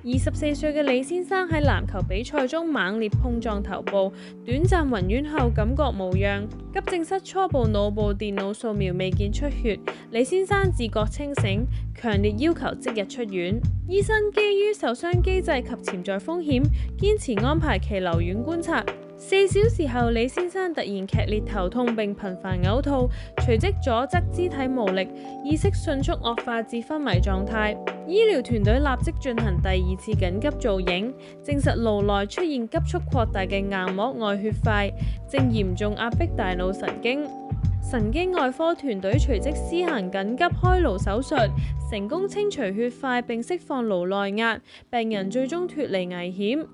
24歲嘅李先生喺籃球比賽中猛烈碰撞頭部，短暫暈院後感覺無恙。急症室初步腦部電腦掃描未見出血，李先生自覺清醒，強烈要求即日出院。醫生基於受傷機制及潛在風險，堅持安排其留院觀察。4小時後，李先生突然劇烈頭痛並頻繁嘔吐，隨即左側肢體無力，意識迅速惡化至昏迷狀態。醫療團隊立即進行第2次緊急造影，證實顱內出現急速擴大嘅硬膜外血塊，正嚴重壓迫大腦神經。神經外科團隊隨即施行緊急開顱手術，成功清除血塊並釋放顱內壓，病人最終脫離危險。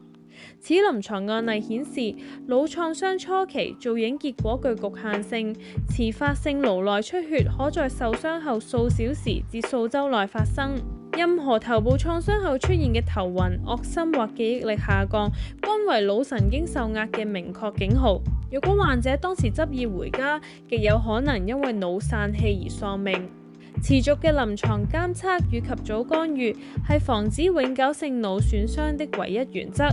此臨床案例顯示，腦創傷初期造影結果具局限性，遲發性顱內出血可在受傷後數小時至數週內發生。任何頭部創傷後出現嘅頭暈、噁心或記憶力下降，均為腦神經受壓嘅明確警號。如果患者當時執意回家，極有可能因為腦散氣而喪命。持續嘅臨床監測與及早干預係防止永久性腦損傷的唯一原則。